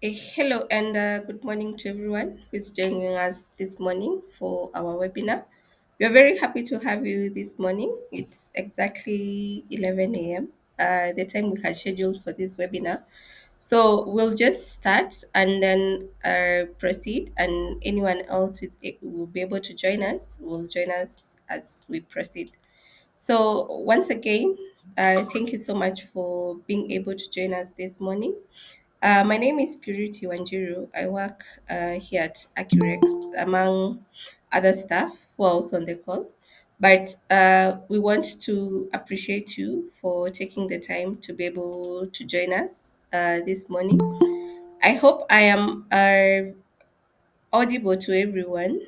Hello and good morning to everyone who is joining us this morning for our webinar. We are very happy to have you this morning. It's exactly 11 a.m., the time we had scheduled for this webinar. So we'll just start and then proceed, and anyone else will be able to join us will join us as we proceed. So once again, thank you so much for being able to join us this morning. My name is Purity Wanjiru. I work here at Accurex among other staff who are also on the call. But we want to appreciate you for taking the time to be able to join us this morning. I hope I am audible to everyone.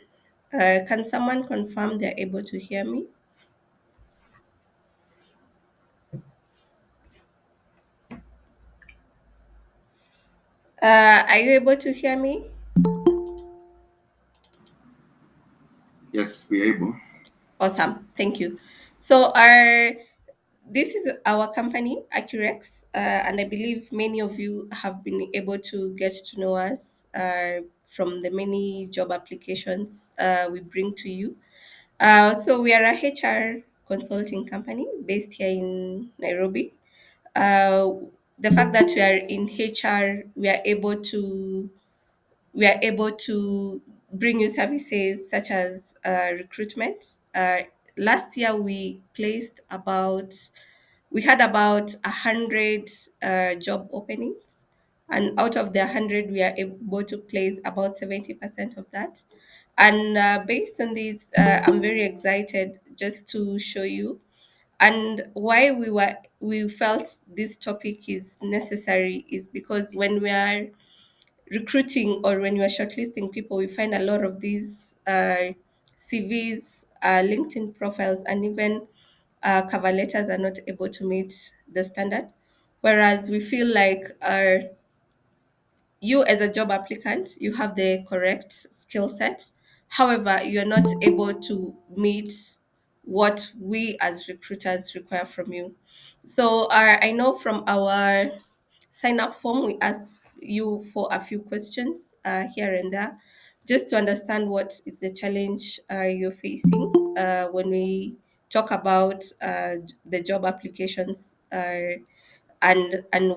Can someone confirm they're able to hear me? Are you able to hear me? Yes, we're able. Awesome. Thank you. So, this is our company, Accurex, and I believe many of you have been able to get to know us from the many job applications we bring to you. So, we are a HR consulting company based here in Nairobi. Uh, the fact that we are in HR, we are able to bring you services such as recruitment. Last year, we had about 100 job openings, and out of the 100, we are able to place about 70% of that. And based on this, I'm very excited just to show you and why we felt this topic is necessary is because when we are recruiting or when you are shortlisting people, we find a lot of these CVs, LinkedIn profiles, and even cover letters are not able to meet the standard. Whereas we feel like you, as a job applicant, you have the correct skill set. However, you're not able to meet what we as recruiters require from you. So I know from our sign up form, we ask you for a few questions here and there just to understand what is the challenge you're facing when we talk about the job applications and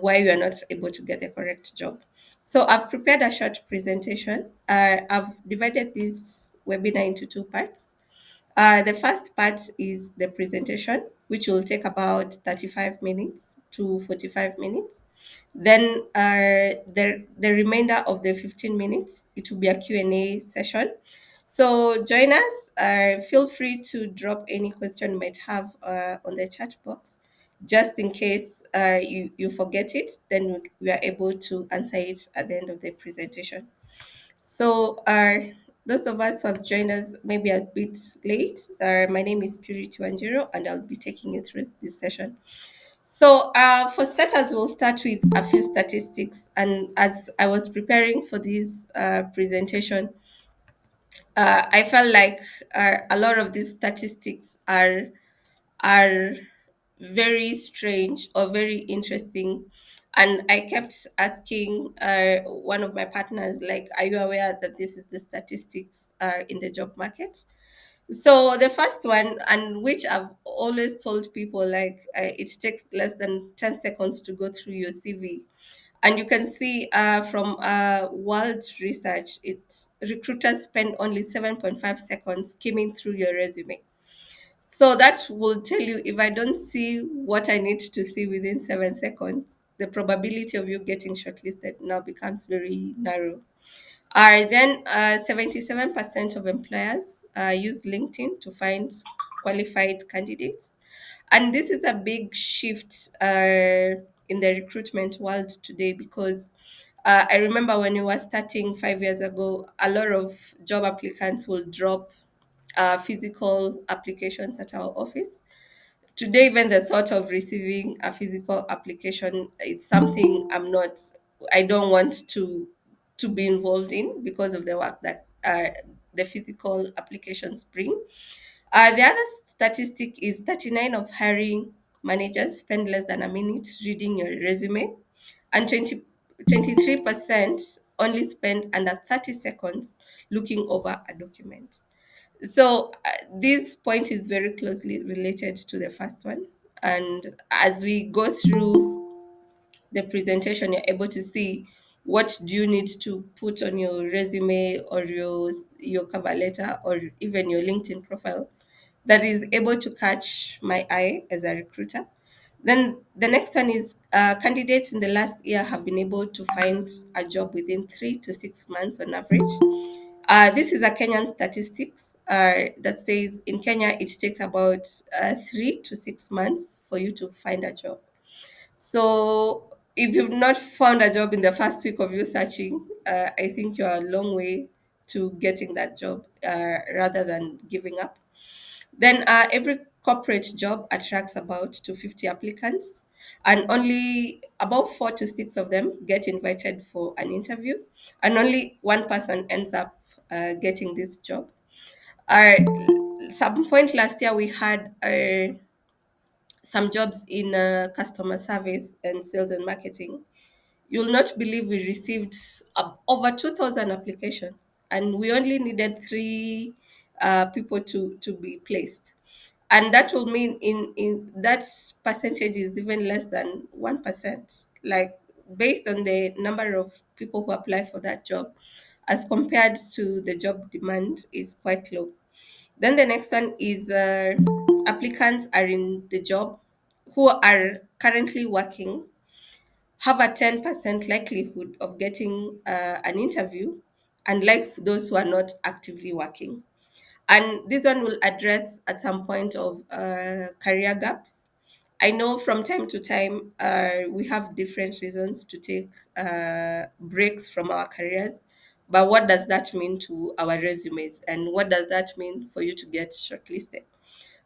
why you are not able to get the correct job. So I've prepared a short presentation. I've divided this webinar into two parts. The first part is the presentation, which will take about 35 minutes to 45 minutes. Then the remainder of the 15 minutes, it will be a Q&A session. So join us. Feel free to drop any question you might have on the chat box. Just in case you forget it, then we are able to answer it at the end of the presentation. So, those of us who have joined us maybe a bit late, my name is Purity Wanjiro, and I'll be taking you through this session. So, for starters, we'll start with a few statistics. And as I was preparing for this presentation, I felt like a lot of these statistics are very strange or very interesting. And I kept asking one of my partners, like, are you aware that this is the statistics in the job market? So the first one, and which I've always told people, like, it takes less than 10 seconds to go through your CV. And you can see from world research, it's recruiters spend only 7.5 seconds skimming through your resume. So that will tell you, if I don't see what I need to see within 7 seconds, the probability of you getting shortlisted now becomes very narrow. Then 77% of employers use LinkedIn to find qualified candidates. And this is a big shift in the recruitment world today because I remember when we were starting 5 years ago, a lot of job applicants will drop physical applications at our office. Today, even the thought of receiving a physical application, it's something I don't want to be involved in because of the work that the physical applications bring. The other statistic is 39 of hiring managers spend less than a minute reading your resume, and 23% only spend under 30 seconds looking over a document. So this point is very closely related to the first one. And as we go through the presentation, you're able to see what do you need to put on your resume or your cover letter or even your LinkedIn profile that is able to catch my eye as a recruiter. Then the next one is candidates in the last year have been able to find a job within 3 to 6 months on average. This is a Kenyan statistics that says in Kenya it takes about 3 to 6 months for you to find a job. So if you've not found a job in the first week of you searching, I think you're a long way to getting that job rather than giving up. Then every corporate job attracts about 250 applicants, and only about 4 to 6 of them get invited for an interview, and only one person ends up getting this job. Uh, some point last year, we had some jobs in customer service and sales and marketing. You'll not believe we received over 2,000 applications, and we only needed three people to be placed. And that will mean in that percentage is even less than 1%. Like based on the number of people who apply for that job, as compared to the job demand, is quite low. Then the next one is applicants are in the job who are currently working have a 10% likelihood of getting an interview, unlike those who are not actively working. And this one will address at some point of career gaps. I know from time to time we have different reasons to take breaks from our careers, but what does that mean to our resumes? And what does that mean for you to get shortlisted?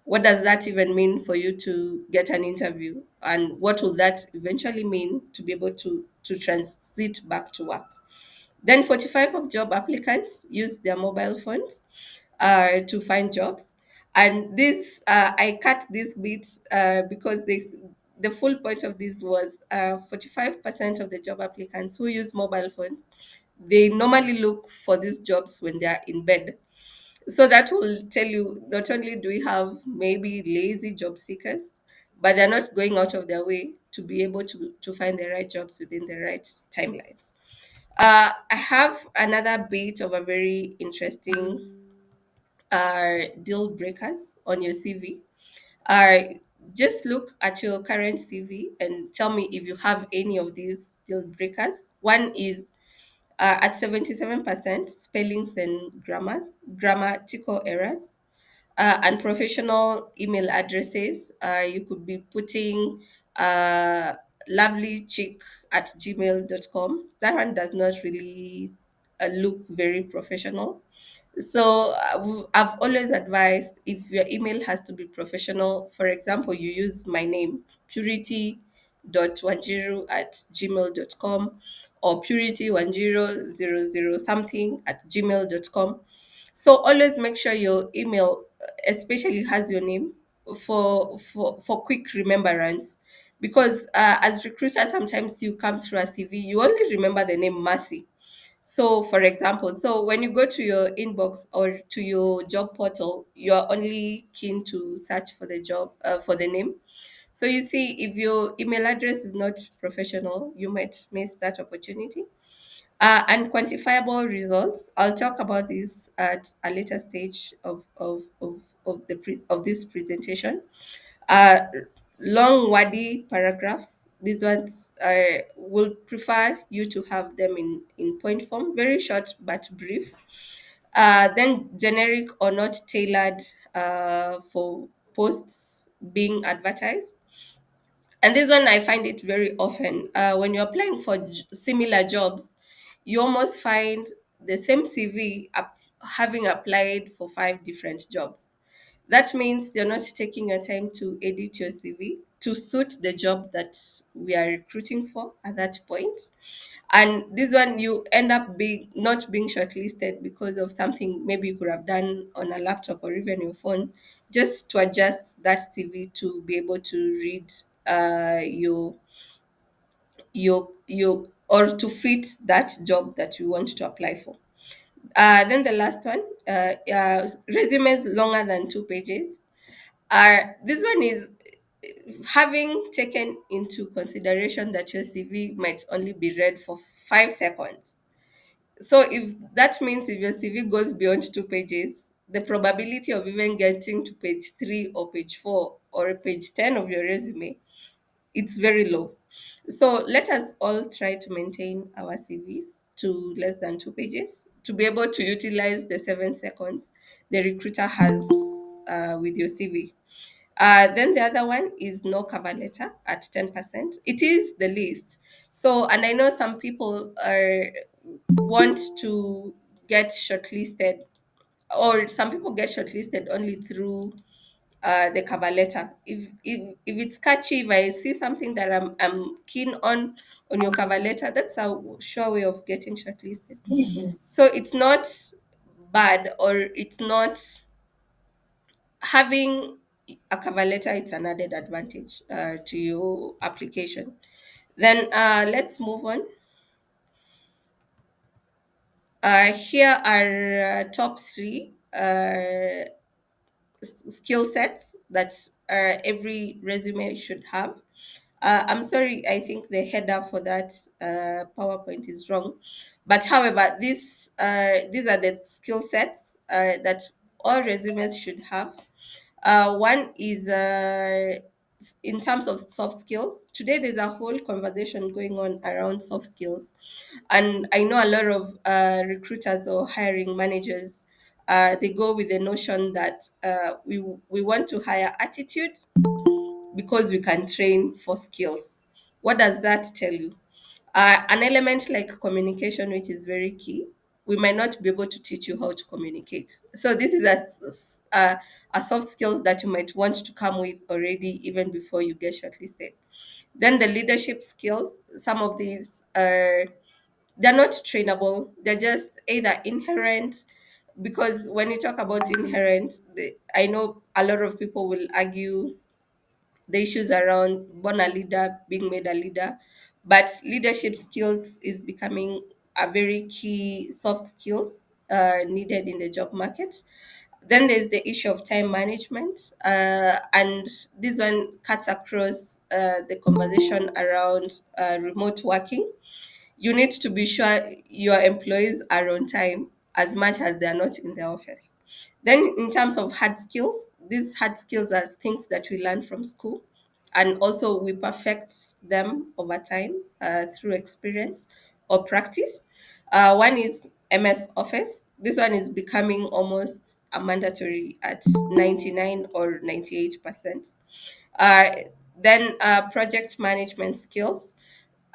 What does that even mean for you to get an interview? And what will that eventually mean to be able to transit back to work? Then 45 of job applicants use their mobile phones to find jobs. And this, I cut this bit because the full point of this was 45% of the job applicants who use mobile phones, they normally look for these jobs when they are in bed. So that will tell you not only do we have maybe lazy job seekers, but they're not going out of their way to be able to find the right jobs within the right timelines. I have another bit of a very interesting deal breakers on your CV. Just look at your current CV and tell me if you have any of these deal breakers. One is at 77% spellings and grammatical errors. Unprofessional email addresses. You could be putting uh, lovelychick at gmail.com. That one does not really look very professional. So I've always advised if your email has to be professional, for example, you use my name, purity.wanjiru at gmail.com or purity1000 something at gmail.com. So always make sure your email especially has your name for quick remembrance, because as recruiter sometimes you come through a CV, you only remember the name Mercy. So, for example, so when you go to your inbox or to your job portal, you are only keen to search for the job, for the name. So, you see, if your email address is not professional, you might miss that opportunity. And quantifiable results, I'll talk about this at a later stage of this presentation. uh, Long wordy paragraphs. These ones will prefer you to have them in point form, very short but brief. Then generic or not tailored for posts being advertised. And this one I find it very often when you're applying for similar jobs, you almost find the same CV having applied for 5 different jobs. That means you're not taking your time to edit your CV to suit the job that we are recruiting for at that point. And this one, you end up being not being shortlisted because of something maybe you could have done on a laptop or even your phone, just to adjust that CV to be able to read your or to fit that job that you want to apply for. Then the last one, resumes longer than 2 pages. This one is having taken into consideration that your CV might only be read for 5 seconds. So if that means if your CV goes beyond 2 pages, the probability of even getting to page 3 or page 4 or page 10 of your resume, it's very low. So let us all try to maintain our CVs to less than 2 pages to be able to utilize the 7 seconds the recruiter has with your CV. Then the other one is no cover letter at 10%. It is the least. So, and I know some people want to get shortlisted, or some people get shortlisted only through the cover letter. If it's catchy, if I see something that I'm keen on your cover letter, that's a sure way of getting shortlisted. So it's not bad, or it's not having a cover letter. It's an added advantage to your application. Then let's move on. Here are top three skill sets that every resume should have. I'm sorry, I think the header for that PowerPoint is wrong. But however, these are the skill sets that all resumes should have. One is in terms of soft skills. Today, there's a whole conversation going on around soft skills. And I know a lot of recruiters or hiring managers, they go with the notion that we want to hire attitude because we can train for skills. What does that tell you? An element like communication, which is very key, we might not be able to teach you how to communicate. So this is a soft skills that you might want to come with already even before you get shortlisted. Then the leadership skills, some of these are they're not trainable. They're just either inherent, because when you talk about inherent, I know a lot of people will argue the issues around born a leader, being made a leader. But leadership skills is becoming a very key soft skills needed in the job market. Then there's the issue of time management, and this one cuts across the conversation around remote working. You need to be sure your employees are on time as much as they are not in the office. Then, in terms of hard skills, these hard skills are things that we learn from school, and also we perfect them over time through experience or practice. One is MS Office. This one is becoming almost a mandatory at 99 or 98%. Uh, then project management skills.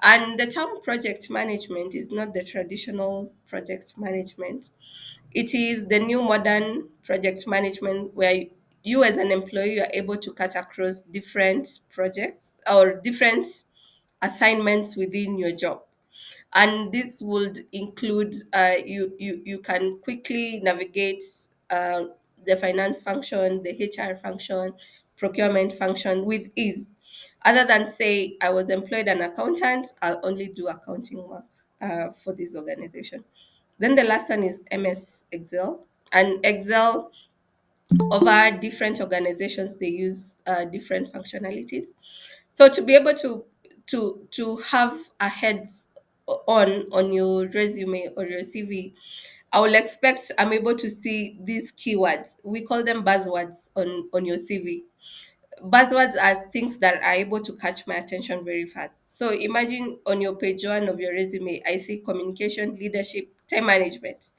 And the term project management is not the traditional project management. It is the new modern project management where you as an employee are able to cut across different projects or different assignments within your job. And this would include you can quickly navigate the finance function, the HR function, procurement function with ease. Other than say, I was employed an accountant, I'll only do accounting work for this organization. Then the last one is MS Excel. And Excel, over different organizations, they use different functionalities. So to be able to have a heads on your resume or your CV, I will expect I'm able to see these keywords. We call them buzzwords on your CV. Buzzwords are things that are able to catch my attention very fast. So imagine on your page one of your resume, I see communication, leadership, time management.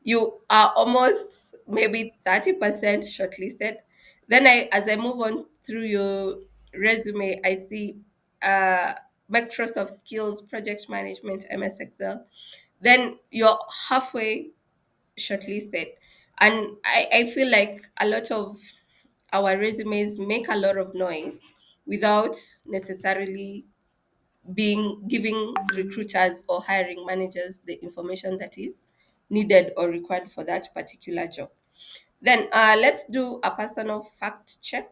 You are almost maybe 30% shortlisted. Then as I move on through your resume, I see uh, Microsoft skills, project management, MS Excel. Then you're halfway shortlisted. And I feel like a lot of our resumes make a lot of noise without necessarily being giving recruiters or hiring managers the information that is needed or required for that particular job. Then let's do a personal fact check.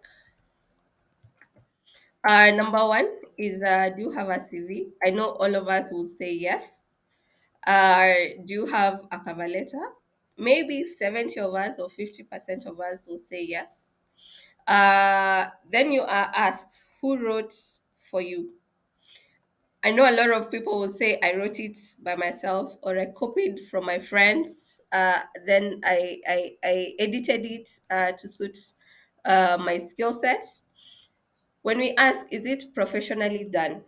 Number one is, do you have a CV? I know all of us will say yes. Do you have a cover letter? Maybe 70 of us or 50% of us will say yes. Then you are asked who wrote for you. I know a lot of people will say I wrote it by myself or I copied from my friends. Then I edited it to suit my skill set. When we ask, is it professionally done?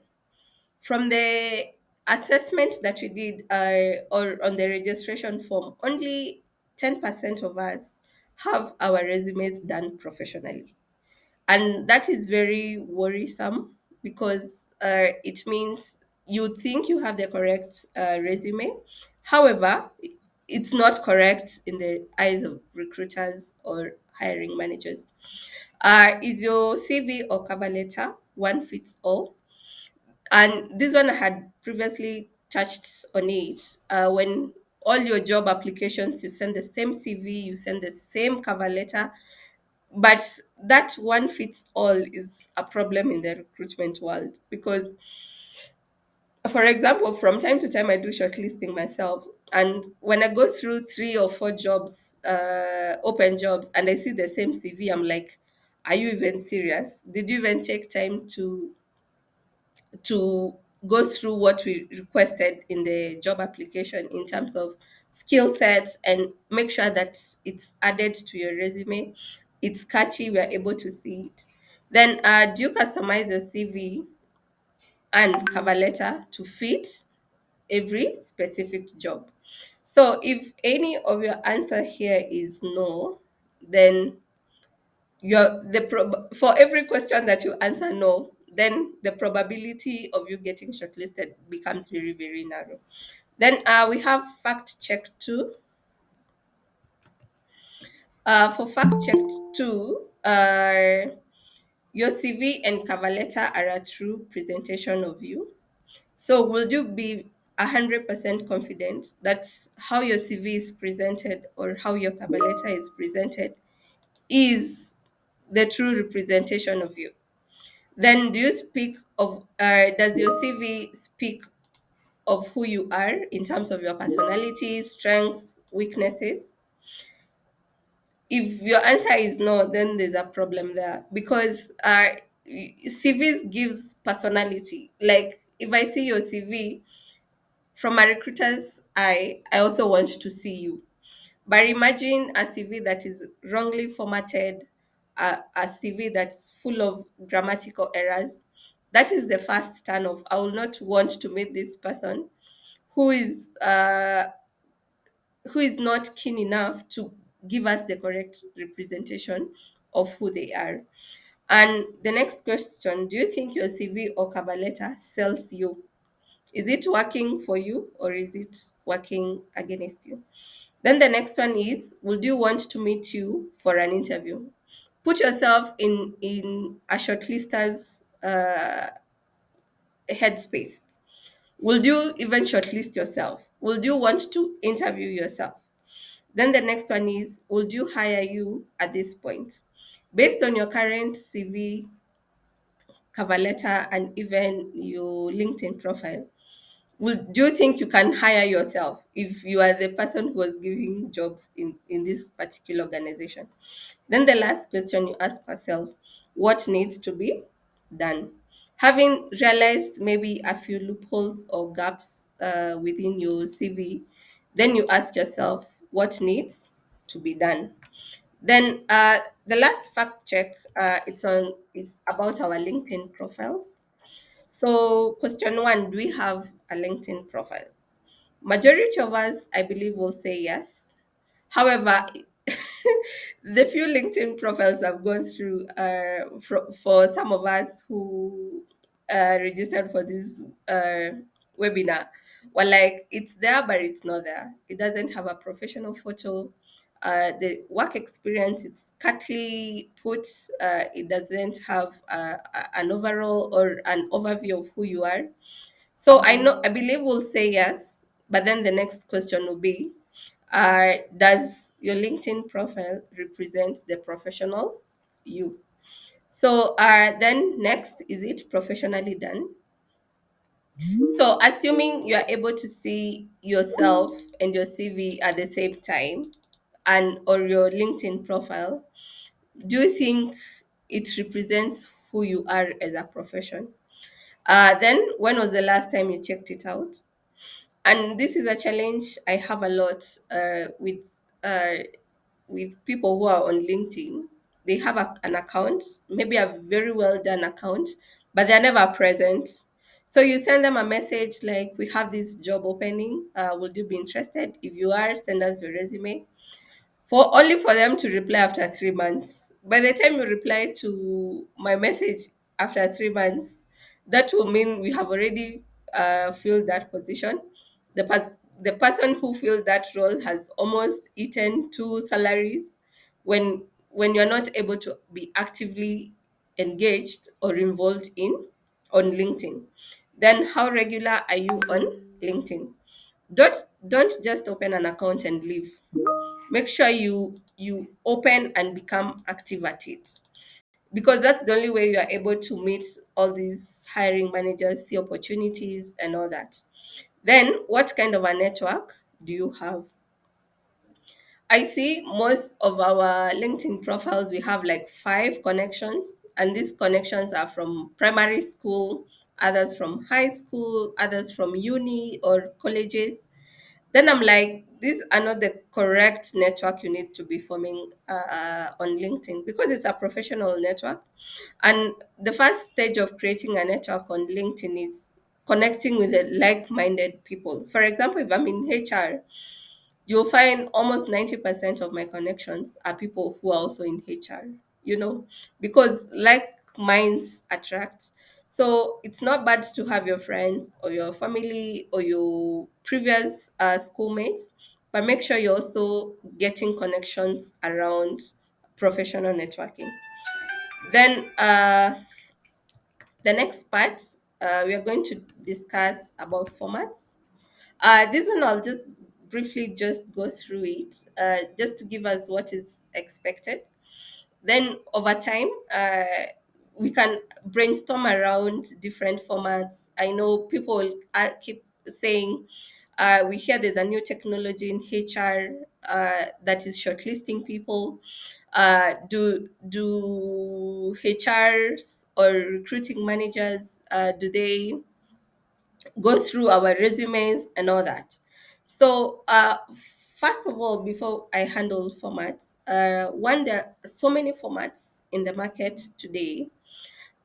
From the assessment that we did or on the registration form, only 10% of us have our resumes done professionally. And that is very worrisome because it means you think you have the correct resume. However, it's not correct in the eyes of recruiters or hiring managers. Is your CV or cover letter one fits all? And this one I had previously touched on it. When all your job applications, you send the same CV, you send the same cover letter, but that one fits all is a problem in the recruitment world because, for example, from time to time I do shortlisting myself, and when I go through three or four jobs, open jobs, and I see the same CV, I'm like, are you even serious? Did you even take time to go through what we requested in the job application in terms of skill sets and make sure that it's added to your resume, it's catchy, we're able to see it? Then, do you customize your CV and cover letter to fit every specific job? So, if any of your answer here is no, then for every question that you answer no, then the probability of you getting shortlisted becomes very, very narrow. Then we have fact check two. For fact check two, your CV and cover letter are a true presentation of you. So will you be 100% confident that how your CV is presented or how your cover letter is presented is the true representation of you? Then, do you speak of, does your CV speak of who you are in terms of your personality, strengths, weaknesses? If your answer is no, then there's a problem there because CVs gives personality. Like if I see your CV from a recruiter's eye, I also want to see you. But imagine a CV that is wrongly formatted, a CV that's full of grammatical errors. That is the first turn off. I will not want to meet this person who is uh, who is not keen enough to give us the correct representation of who they are. And the next question: do you think your CV or cover letter sells you? Is it working for you or is it working against you? Then the next one is, would you want to meet you for an interview? Put yourself in a shortlister's headspace. Would you even shortlist yourself? Would you want to interview yourself? Then the next one is, would you hire you at this point? Based on your current CV, cover letter, and even your LinkedIn profile, do you think you can hire yourself if you are the person who was giving jobs in this particular organization? Then the last question you ask yourself, what needs to be done? Having realized maybe a few loopholes or gaps within your CV, then you ask yourself, what needs to be done? Then the last fact check, it's about our LinkedIn profiles. So question one, do we have a LinkedIn profile? Majority of us, I believe, will say yes. However, the few LinkedIn profiles I've gone through for some of us who registered for this webinar were like, it's there, but it's not there. It doesn't have a professional photo. The work experience, it's cutly put. It doesn't have an overall or an overview of who you are. So I believe we'll say yes, but then the next question will be, does your LinkedIn profile represent the professional you? So then next, is it professionally done? So assuming you are able to see yourself and your CV at the same time, and or your LinkedIn profile, do you think it represents who you are as a profession? Then when was the last time you checked it out? And this is a challenge I have a lot uh, with people who are on LinkedIn. They have an account, maybe a very well done account, but they're never present. So you send them a message like, "We have this job opening. Would you be interested? If you are, send us your resume." For only for them to reply after 3 months. By the time you reply to my message after 3 months, that will mean we have already filled that position. The person who filled that role has almost eaten two salaries when you're not able to be actively engaged or involved in on LinkedIn. Then how regular are you on LinkedIn? Don't just open an account and leave. Make sure you open and become active at it, because that's the only way you are able to meet all these hiring managers, see opportunities and all that. Then what kind of a network do you have? I see most of our LinkedIn profiles, we have like 5 connections, and these connections are from primary school, others from high school, others from uni or colleges. Then I'm like, these are not the correct network you need to be forming on LinkedIn, because it's a professional network. And the first stage of creating a network on LinkedIn is connecting with the like-minded people. For example, if I'm in HR, you'll find almost 90% of my connections are people who are also in HR, because like minds attract. So it's not bad to have your friends or your family or your previous schoolmates, but make sure you're also getting connections around professional networking. Then the next part, we are going to discuss about formats. This one I'll just briefly just go through it, just to give us what is expected. Then over time, we can brainstorm around different formats. I know people will, keep saying, we hear there's a new technology in HR that is shortlisting people. Do HRs or recruiting managers, do they go through our resumes and all that? So, first of all, before I handle formats, one, there are so many formats in the market today,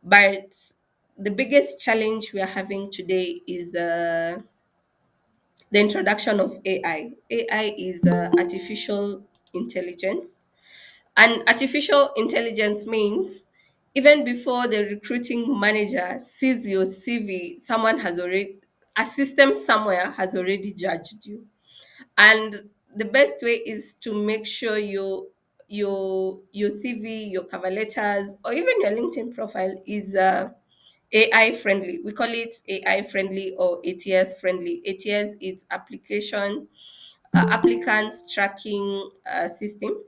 but the biggest challenge we are having today is the introduction of AI. AI is artificial intelligence, and artificial intelligence means even before the recruiting manager sees your CV, a system somewhere has already judged you. And the best way is to make sure your CV, your cover letters, or even your LinkedIn profile is AI friendly. We call it AI friendly or ATS friendly. ATS is applicants tracking system,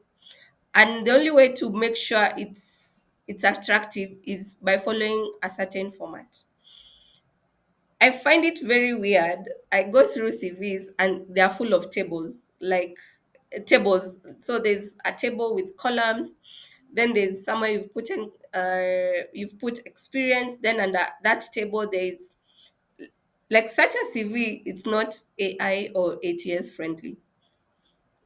and the only way to make sure it's attractive is by following a certain format. I find it very weird. I go through CVs and they are full of tables, like tables. So there's a table with columns, then there's somewhere you've put experience, then under that table there's like such a CV. It's not AI or ATS friendly.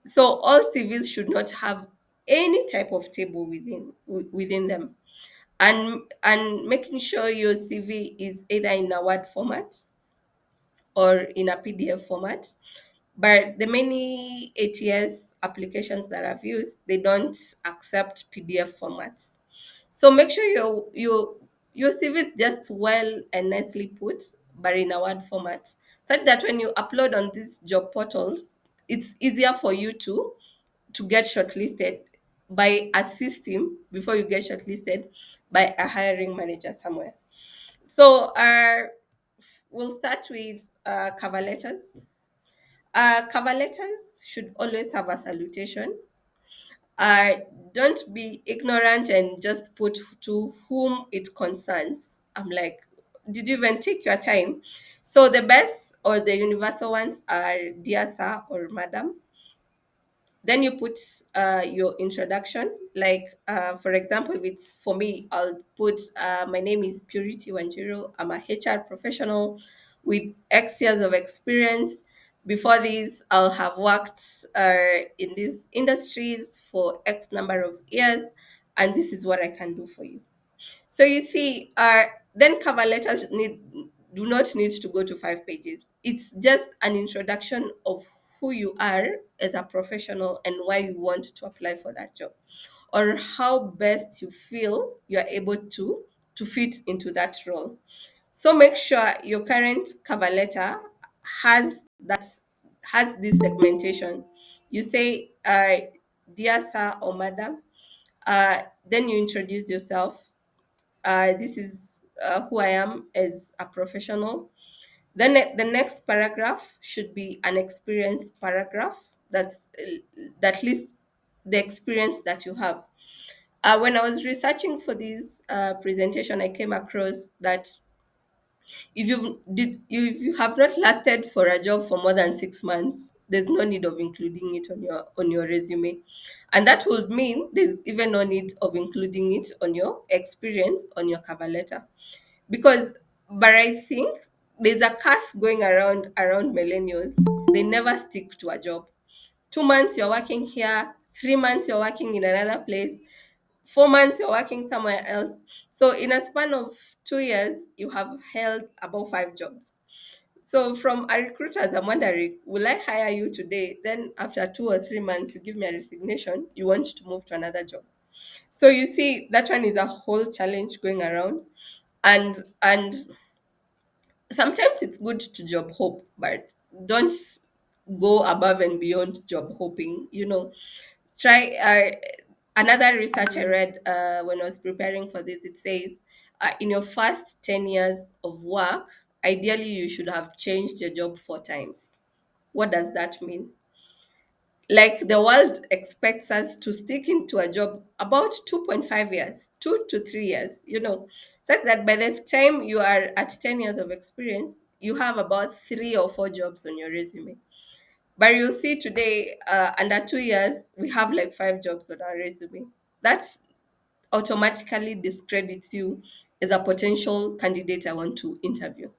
So all CVs should not have any type of table within them, and making sure your CV is either in a Word format or in a PDF format. But the many ATS applications that I've used, they don't accept PDF formats. So make sure your CV is just well and nicely put, but in a Word format, such that when you upload on these job portals, it's easier for you to get shortlisted by a system before you get shortlisted by a hiring manager somewhere. So we'll start with cover letters. Cover letters should always have a salutation. uh, don't be ignorant and just put to whom it concerns. I'm like, did you even take your time? So the best or the universal ones are dear sir or madam. Then you put your introduction. Like, for example, if it's for me, I'll put my name is Purity Wanjiro. I'm a HR professional with X years of experience. Before this, I'll have worked in these industries for X number of years, and this is what I can do for you. So you see, then cover letters do not need to go to 5 pages. It's just an introduction of who you are as a professional and why you want to apply for that job, or how best you feel you are able to fit into that role. So make sure your current cover letter has that has this segmentation. You say, "Dear sir or madam," then you introduce yourself. This is who I am as a professional. Then the next paragraph should be an experience paragraph that lists the experience that you have. When I was researching for this presentation, I came across that if you have not lasted for a job for more than 6 months, there's no need of including it on your resume, and that would mean there's even no need of including it on your experience on your cover letter. Because but I think there's a curse going around millennials. They never stick to a job. 2 months you're working here, 3 months you're working in another place, 4 months you're working somewhere else. So in a span of 2 years, you have held about 5 jobs. So from a recruiter, I'm wondering, will I hire you today? Then after 2 or 3 months, you give me a resignation, you want to move to another job. So you see, that one is a whole challenge going around. And sometimes it's good to job hope, but don't go above and beyond job hoping. Try another research I read when I was preparing for this. It says in your first 10 years of work, ideally you should have changed your job 4 times. What does that mean? Like, the world expects us to stick into a job about 2.5 years, 2 to 3 years, such that by the time you are at 10 years of experience, you have about 3 or 4 jobs on your resume. But you'll see today, under 2 years, we have like 5 jobs on our resume. That automatically discredits you as a potential candidate I want to interview.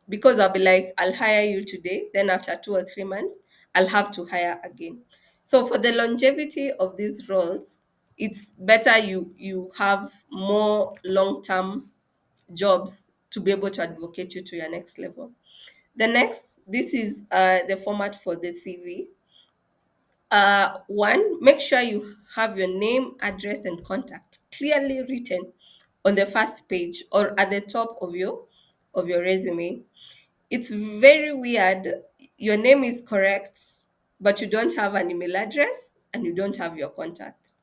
Because I'll be like, I'll hire you today, then after 2 or 3 months, I'll have to hire again. So for the longevity of these roles, it's better you have more long-term jobs to be able to advocate you to your next level. This is the format for the CV. One, make sure you have your name, address, and contact clearly written on the first page or at the top of your resume. It's very weird. Your name is correct, but you don't have an email address and you don't have your contact.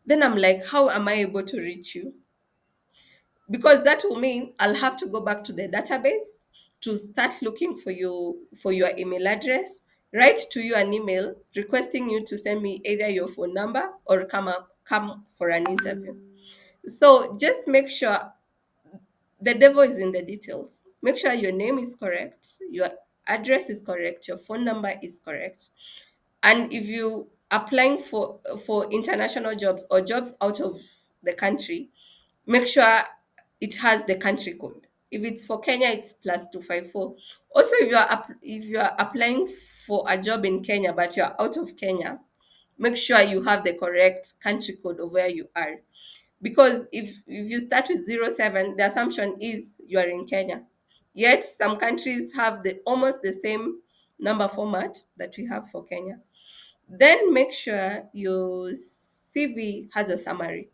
Then I'm like, how am I able to reach you? Because that will mean I'll have to go back to the database to start looking for your email address, write to you an email requesting you to send me either your phone number or come for an interview. So just make sure the devil is in the details. Make sure your name is correct, your address is correct, your phone number is correct. And if you applying for international jobs or jobs out of the country, make sure it has the country code. If it's for Kenya, it's +254. Also, if you are applying for a job in Kenya but you're out of Kenya, make sure you have the correct country code of where you are. Because if you start with 07, the assumption is you are in Kenya. Yet some countries have the almost the same number format that we have for Kenya. Then make sure your CV has a summary.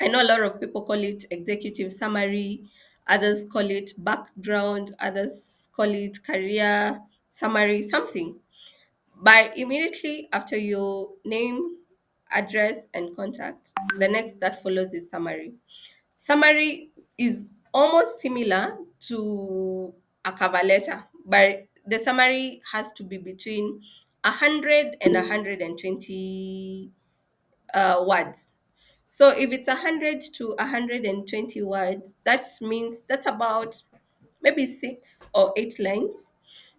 I know a lot of people call it executive summary, others call it background, others call it career summary, something. But immediately after your name, address, and contact, the next that follows is summary. Summary is almost similar to a cover letter, but the summary has to be between 100 and 120 words. So if it's 100 to 120 words, that means that's about maybe 6 or 8 lines.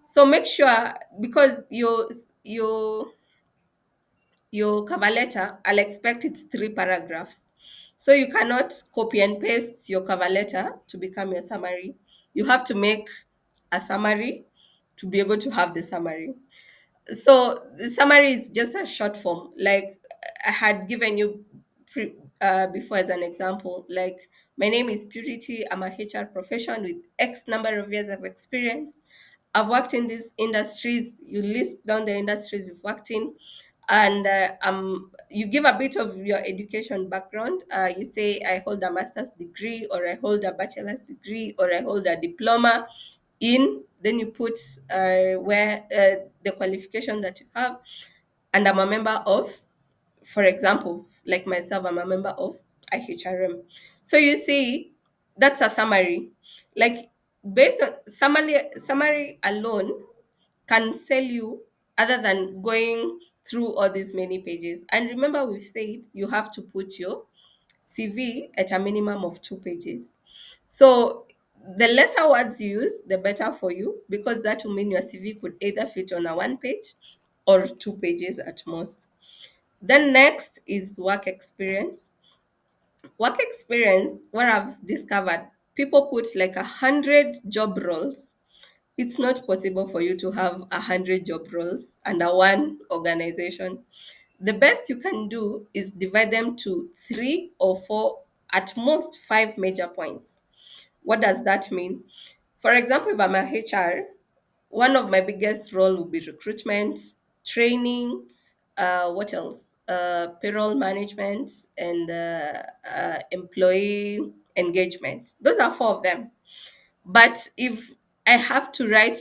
So make sure, because your cover letter, I'll expect it's 3 paragraphs. So you cannot copy and paste your cover letter to become your summary. You have to make a summary to be able to have the summary. So the summary is just a short form. Like I had given you before as an example. Like, my name is Purity. I'm a HR professional with X number of years of experience. I've worked in these industries. You list down the industries you've worked in, and you give a bit of your education background. You say, I hold a master's degree, or I hold a bachelor's degree, or I hold a diploma in. Then you put where the qualification that you have, and I'm a member of, for example, like myself, I'm a member of IHRM. So you see, that's a summary. Like, based on summary alone can sell you, other than going through all these many pages. And remember, we've said you have to put your CV at a minimum of 2 pages. So the lesser words you use, the better for you, because that will mean your CV could either fit on a 1 page or 2 pages at most. Then next is work experience. Work experience, what I've discovered, people put like 100 job roles. It's not possible for you to have 100 job roles under one organization. The best you can do is divide them to 3 or 4, at most 5 major points. What does that mean? For example, if I'm a HR, one of my biggest role will be recruitment, training, what else? Payroll management, and employee engagement. Those are 4 of them. But if I have to write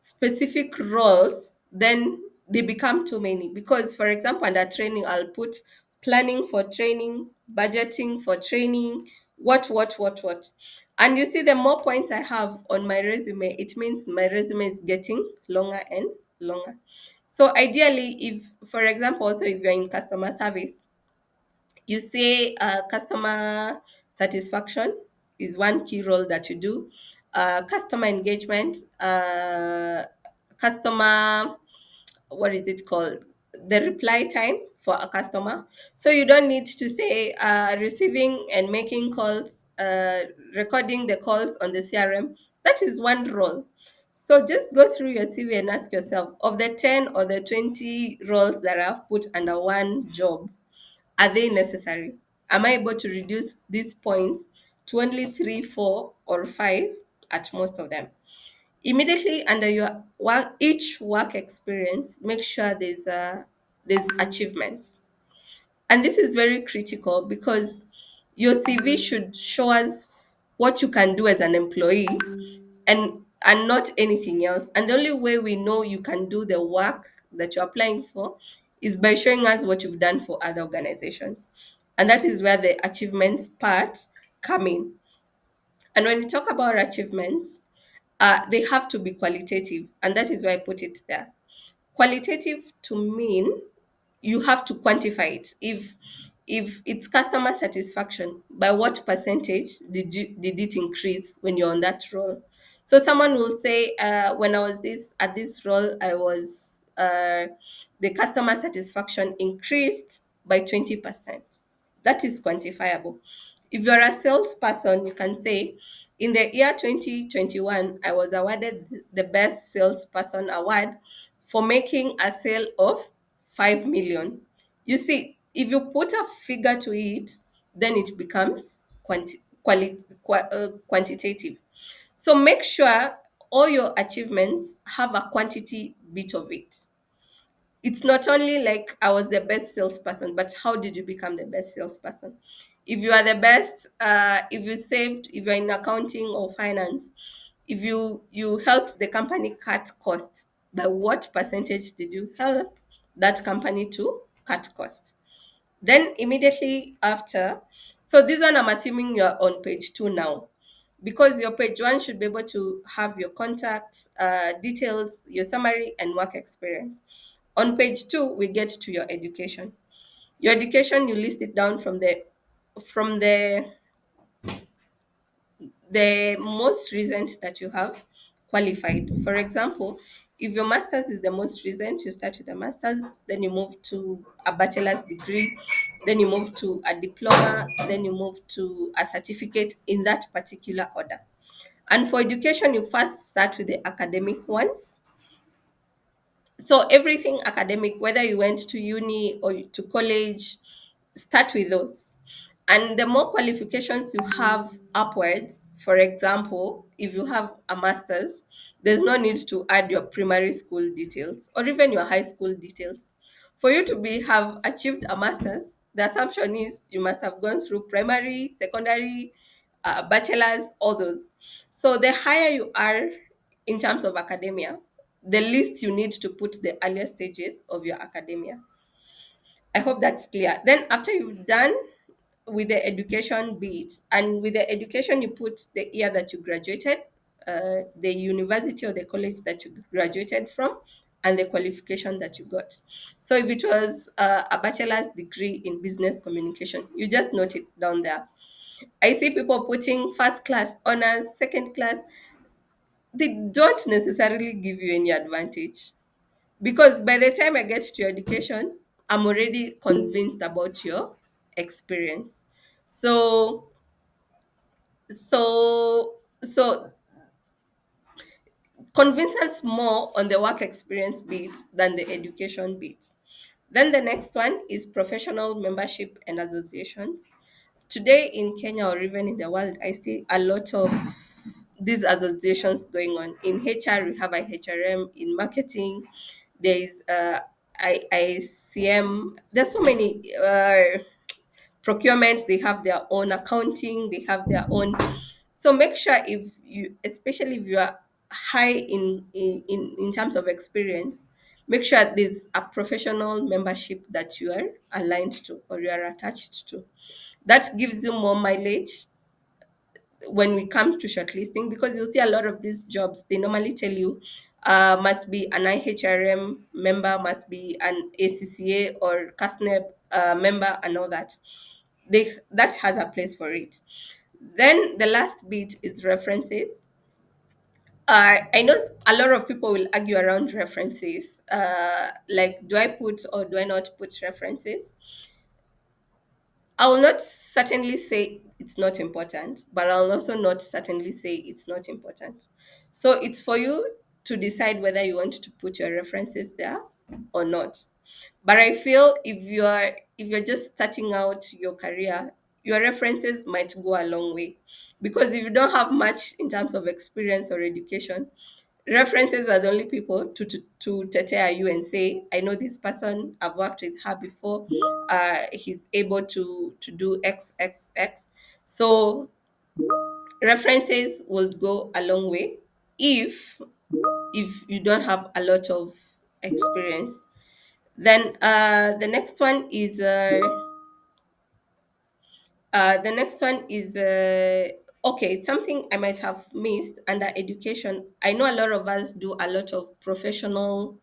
specific roles, then they become too many. Because, for example, under training, I'll put planning for training, budgeting for training, what. And you see, the more points I have on my resume, it means my resume is getting longer and longer. So, ideally, if, for example, also if you're in customer service, you say customer satisfaction is one key role that you do. Customer engagement, customer, what is it called? The reply time for a customer. So you don't need to say receiving and making calls, recording the calls on the CRM. That is one role. So just go through your CV and ask yourself, of the 10 or the 20 roles that I've put under one job, are they necessary? Am I able to reduce these points to only 3, 4, or 5 at most of them? Immediately under your work, each work experience, make sure there's achievements. And this is very critical, because your CV should show us what you can do as an employee, and not anything else. And the only way we know you can do the work that you're applying for is by showing us what you've done for other organizations. And that is where the achievements part come in. And when you talk about achievements, they have to be qualitative, and that is why I put it there. Qualitative to mean you have to quantify it. If it's customer satisfaction, by what percentage did it increase when you're on that role? So someone will say, when I was this at this role, I was the customer satisfaction increased by 20%. That is quantifiable. If you're a salesperson, you can say, in the year 2021, I was awarded the best salesperson award for making a sale of 5 million. You see, if you put a figure to it, then it becomes quantitative. So make sure all your achievements have a quantity bit of it. It's not only like I was the best salesperson, but how did you become the best salesperson? If you are the best, if you saved, if you're in accounting or finance, if you helped the company cut costs, by what percentage did you help that company to cut costs? Then immediately after, so this one I'm assuming you're on page 2 now, because your page 1 should be able to have your contact details, your summary, and work experience. On page 2, we get to your education. Your education, you list it down from the most recent that you have qualified. For example, if your master's is the most recent, you start with a master's, then you move to a bachelor's degree, then you move to a diploma, then you move to a certificate in that particular order. And for education, you first start with the academic ones. So everything academic, whether you went to uni or to college, start with those. And the more qualifications you have upwards, for example, if you have a master's, there's no need to add your primary school details or even your high school details. For you to be have achieved a master's, the assumption is you must have gone through primary, secondary, bachelor's, all those. So the higher you are in terms of academia, the least you need to put the earlier stages of your academia. I hope that's clear. Then after you've done with the education bit, and with the education you put the year that you graduated, the university or the college that you graduated from, and the qualification that you got. So if it was a bachelor's degree in business communication, you just note it down there. I see people putting first class, honors, second class. They don't necessarily give you any advantage, because by the time I get to your education, I'm already convinced about your experience. So so convince us more on the work experience bit than the education bit. Then the next one is professional membership and associations. Today in Kenya or even in the world, I see a lot of these associations going on. In HR, we have IHRM. In marketing, there is ICM. There's so many procurement. They have their own accounting. They have their own. So make sure, if you, especially if you are high in terms of experience, make sure there's a professional membership that you are aligned to or you are attached to. That gives you more mileage when we come to shortlisting, because you'll see a lot of these jobs, they normally tell you must be an IHRM member, must be an ACCA or CASNEP member, and all that. That has a place for it. Then the last bit is references. I know a lot of people will argue around references. Like, do I put or do I not put references? I will not certainly say it's not important, but I'll also not certainly say it's not important. So it's for you to decide whether you want to put your references there or not. But I feel if you're just starting out your career, your references might go a long way, because if you don't have much in terms of experience or education, references are the only people to tetea you and say, I know this person, I've worked with her before, he's able to do XXX. So references will go a long way if if you don't have a lot of experience. Then the next one is okay, something I might have missed under education. I know a lot of us do a lot of professional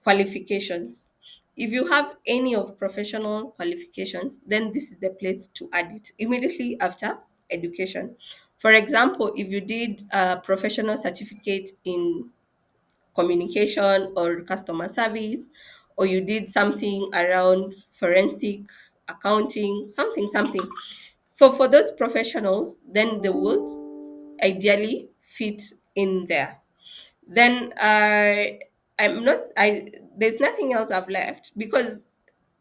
qualifications. If you have any of professional qualifications, then this is the place to add it immediately after education. For example, if you did a professional certificate in communication or customer service, or you did something around forensic accounting, something. So for those professionals, then they would ideally fit in there. Then I'm not I there's nothing else I've left, because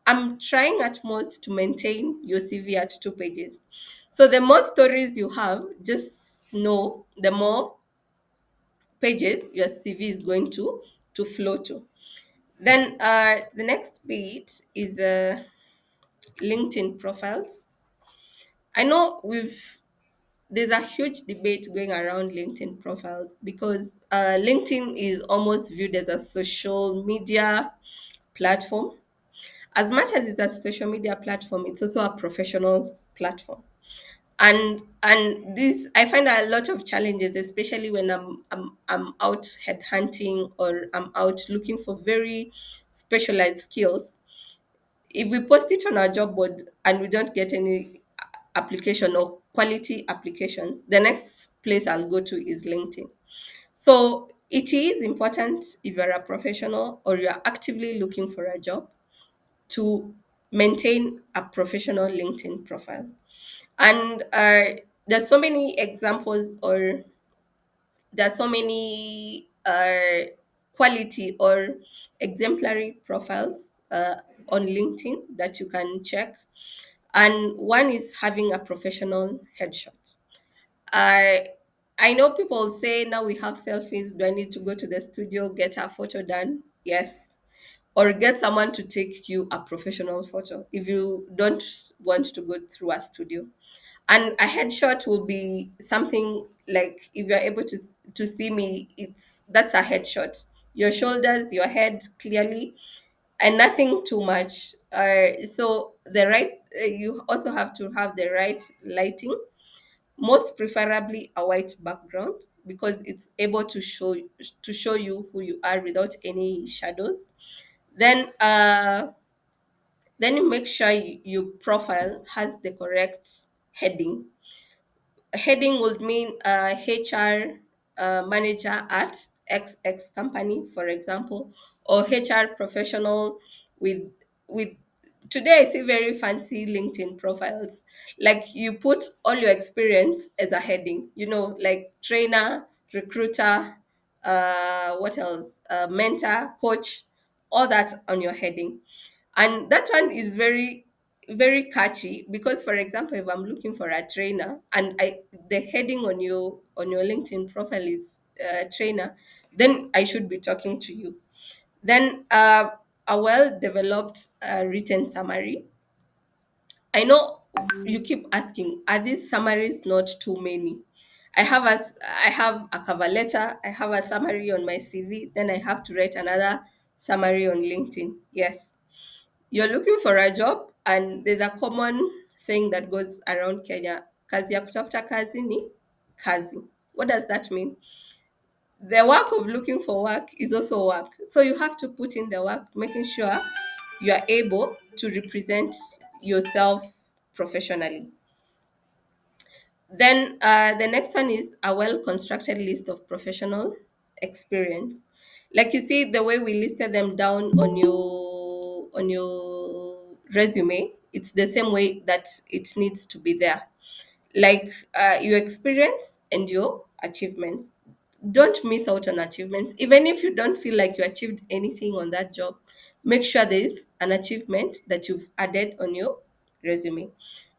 I'm trying at most to maintain your CV at 2 pages. So the more stories you have, just know the more pages your CV is going to flow to. Then the next bit is LinkedIn profiles. I know we've there's a huge debate going around LinkedIn profiles, because LinkedIn is almost viewed as a social media platform. As much as it's a social media platform, it's also a professionals platform. And this, I find a lot of challenges, especially when I'm out headhunting or I'm out looking for very specialized skills. if we post it on our job board and we don't get any application or quality applications, the next place I'll go to is LinkedIn. So it is important, if you're a professional or you're actively looking for a job, to maintain a professional LinkedIn profile. And there's so many examples, or there are so many quality or exemplary profiles on LinkedIn that you can check. And one is having a professional headshot. I I know people say now we have selfies. Do I need to go to the studio, get a photo done? Yes. Or get someone to take you a professional photo if you don't want to go through a studio. And a headshot will be something like, if you're able to see me, it's that's a headshot. Your shoulders, your head clearly, and nothing too much. So the right, you also have to have the right lighting, most preferably a white background, because it's able to show you who you are without any shadows. Then then you make sure your profile has the correct heading. Heading would mean HR manager at XX company, for example, or HR professional with with. Today, I see very fancy LinkedIn profiles. Like, you put all your experience as a heading. Like trainer, recruiter, what else? Mentor, coach, all that on your heading. And that one is very, very catchy, because, for example, if I'm looking for a trainer and I the heading on your LinkedIn profile is trainer, then I should be talking to you. Then a well developed written summary. I know you keep asking, are these summaries not too many? I have a cover letter, I have a summary on my CV, then I have to write another summary on LinkedIn. Yes, you're looking for a job, and there's a common saying that goes around Kenya: kazi ya kutafuta kazi ni kazi. What does that mean? The work of looking for work is also work. So you have to put in the work, making sure you are able to represent yourself professionally. Then the next one is a well constructed list of professional experience. Like, you see the way we listed them down on your resume, it's the same way that it needs to be there. Like, your experience and your achievements. Don't miss out on achievements. Even if you don't feel like you achieved anything on that job, make sure there is an achievement that you've added on your resume.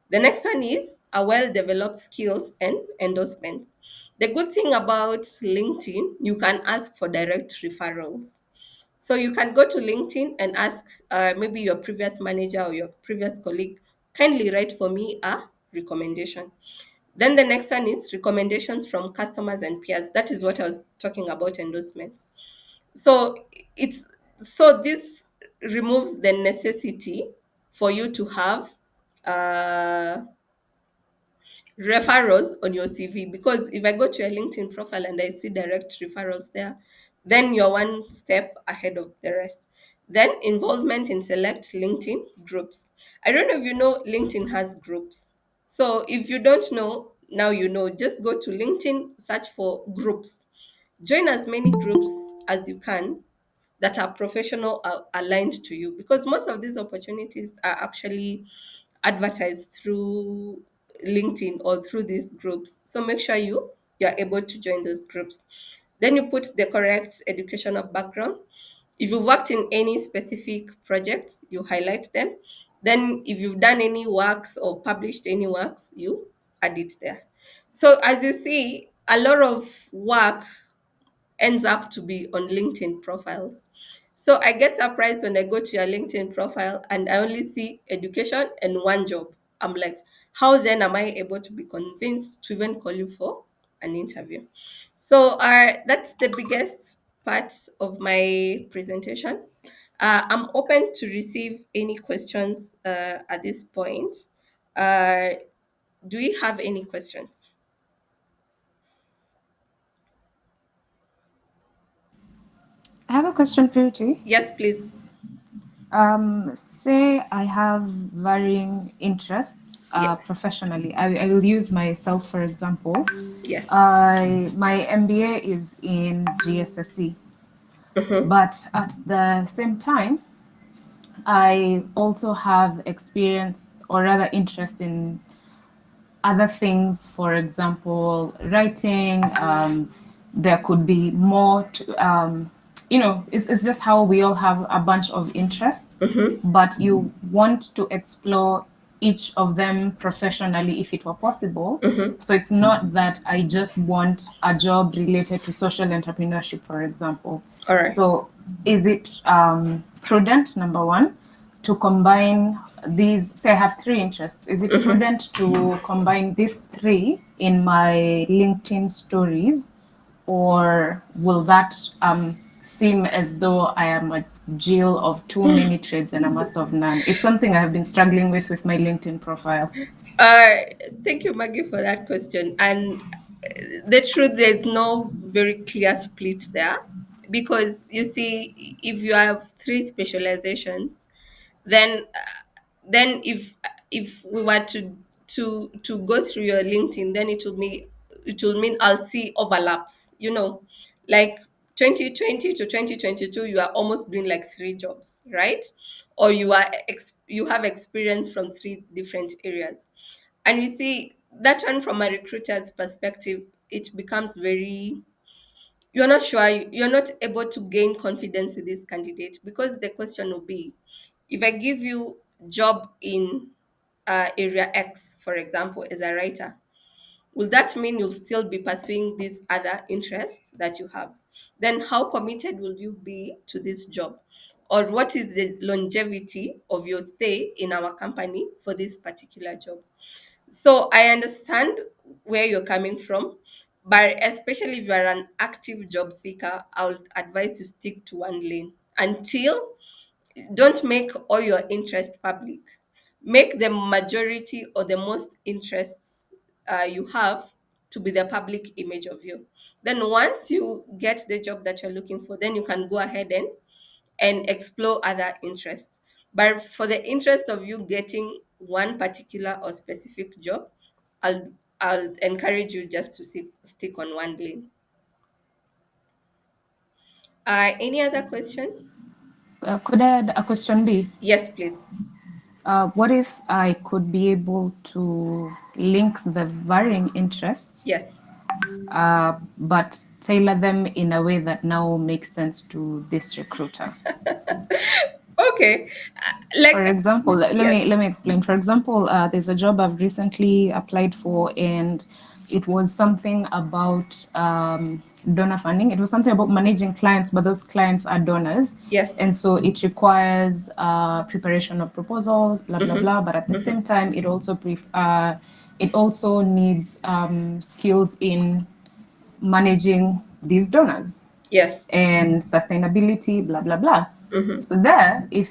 The next one is a well developed skills and endorsements. The good thing about LinkedIn, you can ask for direct referrals. So you can go to LinkedIn and ask maybe your previous manager or your previous colleague, kindly write for me a recommendation. Then the next one is recommendations from customers and peers. That is what I was talking about, endorsements. So it's so this removes the necessity for you to have uh, referrals on your CV, because if I go to your LinkedIn profile and I see direct referrals there, then you're one step ahead of the rest. Then involvement in select LinkedIn groups. I don't know if you know LinkedIn has groups. So if you don't know, now you know. Just go to LinkedIn, search for groups. Join as many groups as you can that are professional, aligned to you, because most of these opportunities are actually advertised through LinkedIn or through these groups. So make sure you're able to join those groups. Then you put the correct educational background. If you've worked in any specific projects, you highlight them. Then if you've done any works or published any works, you add it there. So as you see, a lot of work ends up to be on LinkedIn profiles. So I get surprised when I go to your LinkedIn profile and I only see education and one job. I'm like, how then am I able to be convinced to even call you for an interview? So that's the biggest part of my presentation. I'm open to receive any questions at this point. Uh, do we have any questions? I have a question for you, T. Yes, please. Say I have varying interests Yeah. professionally. I will use myself for example. Yes. My MBA is in GSSE, Mm-hmm. but at the same time, I also have experience or rather interest in other things, for example, writing. There could be more it's just how we all have a bunch of interests, Mm-hmm. but you want to explore each of them professionally if it were possible. Mm-hmm. So it's not that I just want a job related to social entrepreneurship, for example. All right. So is it prudent, number one, to combine these? Say I have three interests. Is it Mm-hmm. prudent to combine these three in my LinkedIn stories, or will that seem as though I am a Jill of too many trades and a master of none? It's something I have been struggling with my LinkedIn profile. Uh, Thank you, Maggie, for that question. And the truth, there's no very clear split there, because you see, if you have three specializations, then if we were to go through your LinkedIn, then it will mean I'll see overlaps. Like 2020 to 2022, you are almost doing like three jobs, right? Or you have experience from three different areas, and you see that one from a recruiter's perspective, it becomes very, you're not sure, you're not able to gain confidence with this candidate, because the question will be, if I give you job in area X, for example, as a writer, will that mean you'll still be pursuing these other interests that you have? Then how committed will you be to this job? Or what is the longevity of your stay in our company for this particular job? So I understand where you're coming from, but especially if you are an active job seeker, I would advise to stick to one lane until, don't make all your interests public. Make the majority or the most interests you have to be the public image of you. Then once you get the job that you're looking for, then you can go ahead and explore other interests. But for the interest of you getting one particular or specific job, I'll I'll encourage you just to stick on one lane. Any other question? Could I add a question B? Yes, please. What if I could be able to link the varying interests, Yes. but tailor them in a way that now makes sense to this recruiter? Okay. For Like, example, yes. let me explain. For example, there's a job I've recently applied for, and it was something about donor funding. It was something about managing clients, but those clients are donors, Yes. and so it requires preparation of proposals, blah blah Mm-hmm. blah. But at the Mm-hmm. same time, it also needs skills in managing these donors Yes. and sustainability, blah, blah, blah. Mm-hmm. So, there, if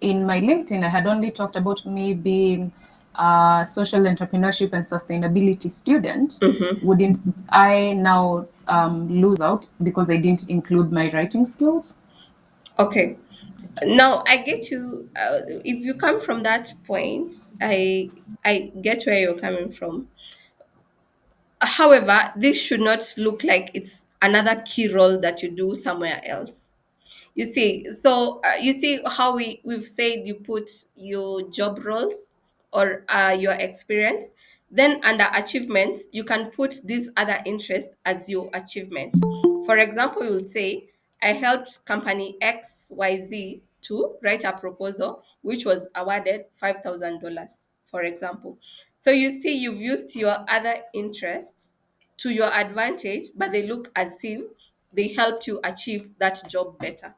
in my LinkedIn I had only talked about me being a social entrepreneurship and sustainability student, Mm-hmm. wouldn't I now lose out because I didn't include my writing skills? Okay. Now I get you. If you come from that point, I get where you're coming from. However, this should not look like it's another key role that you do somewhere else. You see how we've said you put your job roles or your experience, then under achievements you can put this other interest as your achievement. For example, you would say, I helped company XYZ to write a proposal which was awarded $5,000, for example. So you see, you've used your other interests to your advantage, but they look as if they helped you achieve that job better.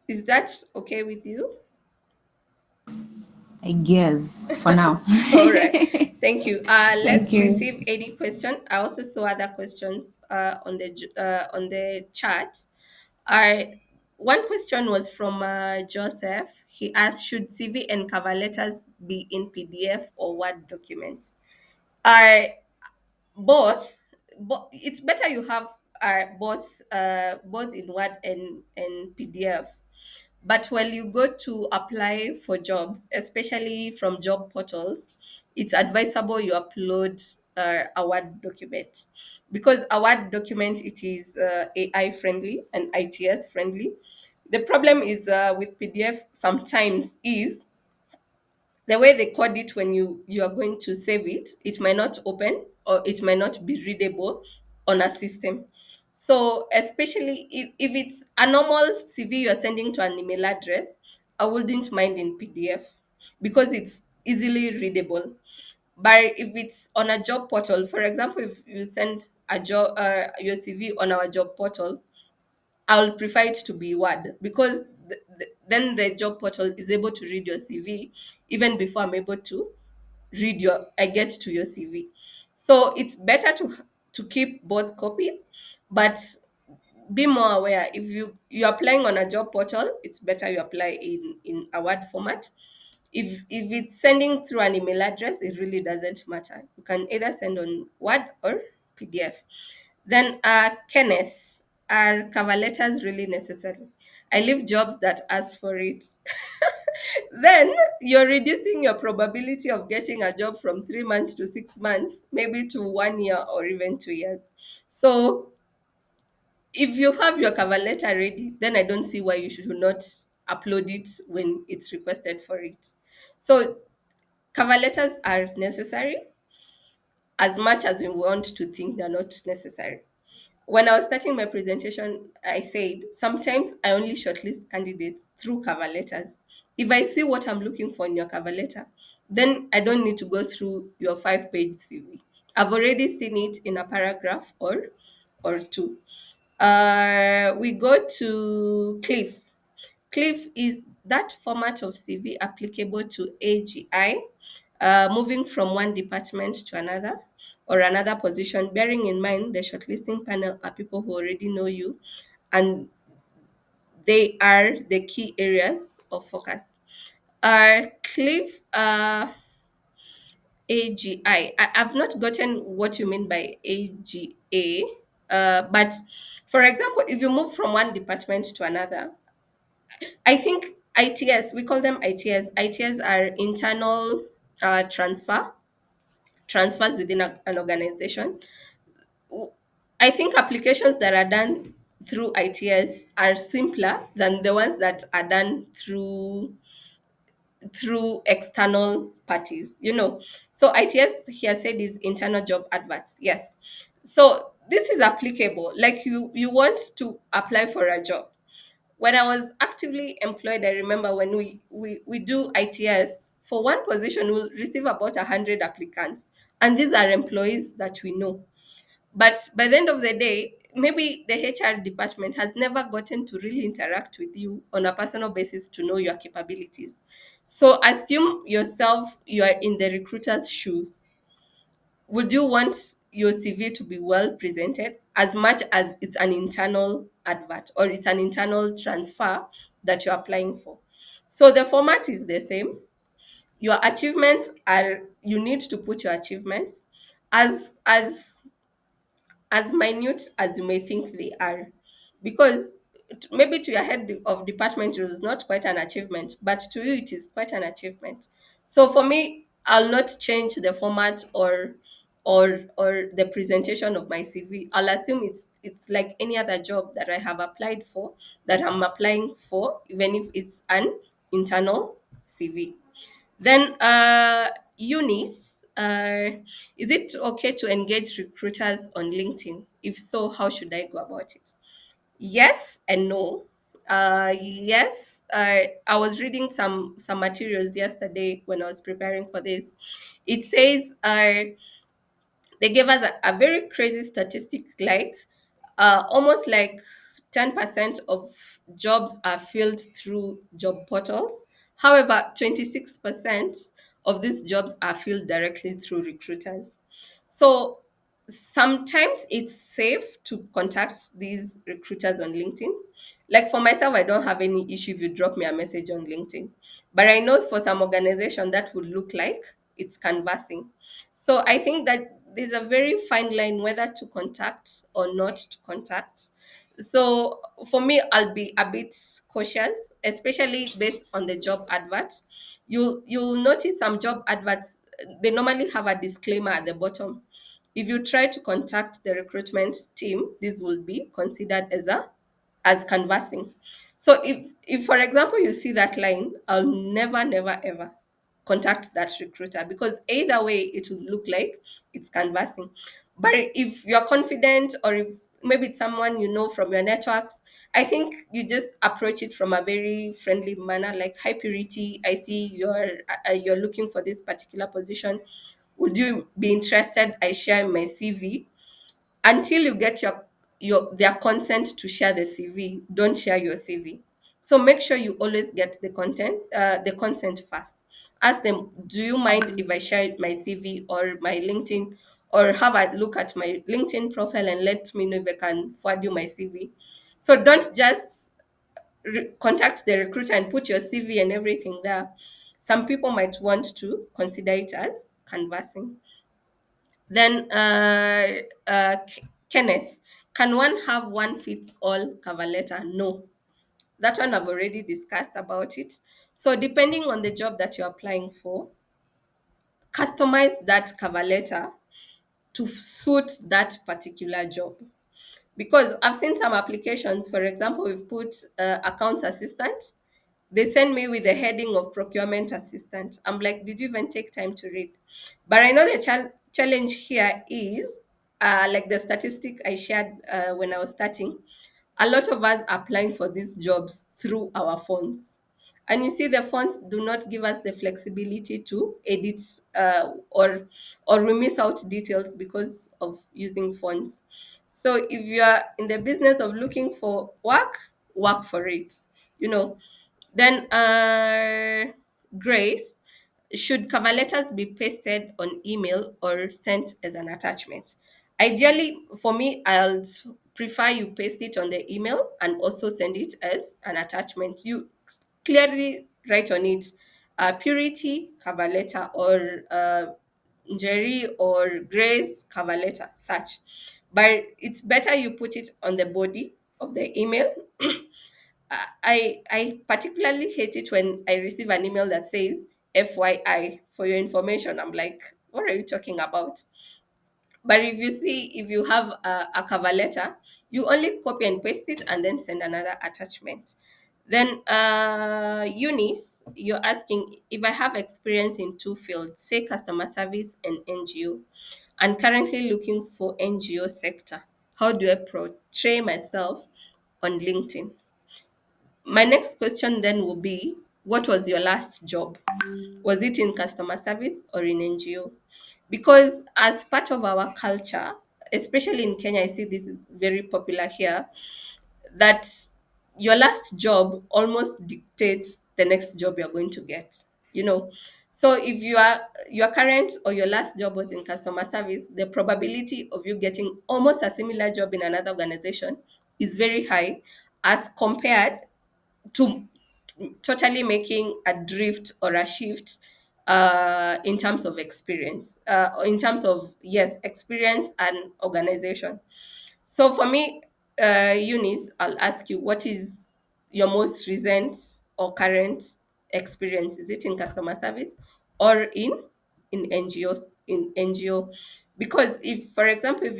Is that okay with you? I guess for now. All right. Thank you. Thank Let's you. receive any question. I also saw other questions on the chat. Uh, One question was from Joseph. He asked, should CV and cover letters be in PDF or Word documents? I Both, but it's better you have are both in Word and PDF. But when you go to apply for jobs, especially from job portals, it's advisable you upload a Word document, because a Word document, it is AI friendly and ITS friendly. The problem is with PDF sometimes is the way they code it. When you are going to save it, it might not open, or it might not be readable on a system. So especially if it's a normal CV you're sending to an email address, I wouldn't mind in PDF, because it's easily readable. But if it's on a job portal, for example, if you send a job your CV on our job portal, I'll prefer it to be Word, because then the job portal is able to read your CV even before I'm able to I get to your CV. So it's better to keep both copies, but be more aware. If you're applying on a job portal, it's better you apply in a Word format. If it's sending through an email address, it really doesn't matter. You can either send on Word or PDF. Then, Kenneth, are cover letters really necessary? I leave jobs that ask for it. Then you're reducing your probability of getting a job from 3 months to 6 months, maybe to 1 year or even 2 years. So if you have your cover letter ready, then I don't see why you should not upload it when it's requested for it. So cover letters are necessary as much as we want to think they're not necessary. When I was starting my presentation, I said sometimes I only shortlist candidates through cover letters. If I see what I'm looking for in your cover letter, then I don't need to go through your 5 page CV. I've already seen it in a paragraph or two. We go to Cliff. Cliff, is that format of CV applicable to AGI, moving from one department to another or another position, bearing in mind the shortlisting panel are people who already know you and they are the key areas of focus? Cliff, AGI. Have not gotten what you mean by AGA, but for example, if you move from one department to another, I think ITS, we call them ITS. ITS are internal transfers within an organization. W- I think applications that are done through ITS are simpler than the ones that are done through external parties, So ITS here said is internal job adverts. Yes. So this is applicable. Like you want to apply for a job. When I was actively employed, I remember when we do ITS, for one position, we'll receive about 100 applicants. And these are employees that we know. But by the end of the day, maybe the HR department has never gotten to really interact with you on a personal basis to know your capabilities. So assume yourself you are in the recruiter's shoes. Would you want your CV to be well presented as much as it's an internal advert or it's an internal transfer that you're applying for? So the format is the same. Your achievements are, you need to put your achievements as minute as you may think they are, because maybe to your head of department it was not quite an achievement, but to you it is quite an achievement. So for me, I'll not change the format or the presentation of my CV. I'll assume it's like any other job that I have applied for, that I'm applying for, even if it's an internal CV. Then, Eunice, is it okay to engage recruiters on LinkedIn? If so, how should I go about it? Yes and no. Yes, I was reading some materials yesterday when I was preparing for this. It says they gave us a very crazy statistic, like almost like 10% of jobs are filled through job portals. However, 26% of these jobs are filled directly through recruiters. So sometimes it's safe to contact these recruiters on LinkedIn. Like for myself, I don't have any issue if you drop me a message on LinkedIn. But I know for some organization that would look like it's canvassing. So I think that there's a very fine line whether to contact or not to contact. So for me, I'll be a bit cautious, especially based on the job advert. You'll notice some job adverts, they normally have a disclaimer at the bottom. If you try to contact the recruitment team, this will be considered as canvassing. So if for example you see that line, I'll never ever contact that recruiter, because either way it will look like it's canvassing. But if you're confident, or if maybe it's someone you know from your networks, I think you just approach it from a very friendly manner, like, hi Purity, I see you're looking for this particular position. Would you be interested I share my CV? Until you get your their consent to share the CV, don't share your CV. So make sure you always get the consent first. Ask them, do you mind if I share my CV or my LinkedIn, or have a look at my LinkedIn profile and let me know if I can forward you my CV? So don't just contact the recruiter and put your CV and everything there. Some people might want to consider it as canvassing. Then, Kenneth, can one have one fits all cover letter? No, that one I've already discussed about it. So, depending on the job that you're applying for, customize that cover letter to suit that particular job. Because I've seen some applications, for example, we've put accounts assistant. They send me with the heading of procurement assistant. I'm like, did you even take time to read? But I know the challenge here is, like the statistic I shared when I was starting, a lot of us are applying for these jobs through our phones. And you see, the fonts do not give us the flexibility to edit, or we miss out details because of using fonts. So if you are in the business of looking for work, work for it. You know, then, Grace, should cover letters be pasted on email or sent as an attachment? Ideally, for me, I'll prefer you paste it on the email and also send it as an attachment. You clearly write on it, Purity cover letter, or Jerry or Grace cover letter, such. But it's better you put it on the body of the email. I particularly hate it when I receive an email that says FYI, for your information. I'm like, what are you talking about? But if you have a cover letter, you only copy and paste it and then send another attachment. Then, Eunice, you're asking if I have experience in two fields, say customer service and NGO, and currently looking for NGO sector. How do I portray myself on LinkedIn? My next question then will be, what was your last job? Was it in customer service or in NGO? Because as part of our culture, especially in Kenya, I see this is very popular here, that your last job almost dictates the next job you're going to get. You know, so if your current or your last job was in customer service, the probability of you getting almost a similar job in another organization is very high, as compared to totally making a drift or a shift, in terms of experience, in terms of, yes, experience and organization. So for me, Eunice, I'll ask you, what is your most recent or current experience? Is it in customer service or in NGOs, in NGO? Because if, for example, if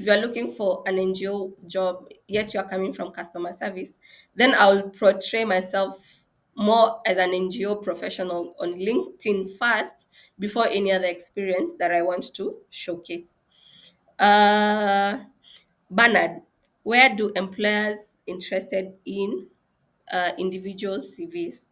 you're looking for an NGO job, yet you're coming from customer service, then I'll portray myself more as an NGO professional on LinkedIn first, before any other experience that I want to showcase. Uh, Bernard, where do employers interested in individual CVs?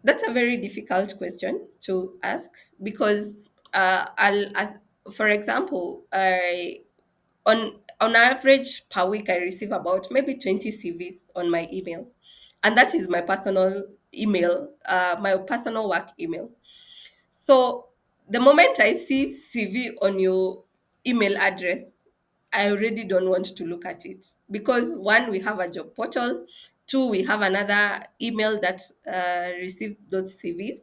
That's a very difficult question to ask, because for example, on average per week I receive about maybe 20 CVs on my email, and that is my personal email, my personal work email. So the moment I see CV on your email address, I already don't want to look at it, because one, we have a job portal, two, we have another email that received those CVs.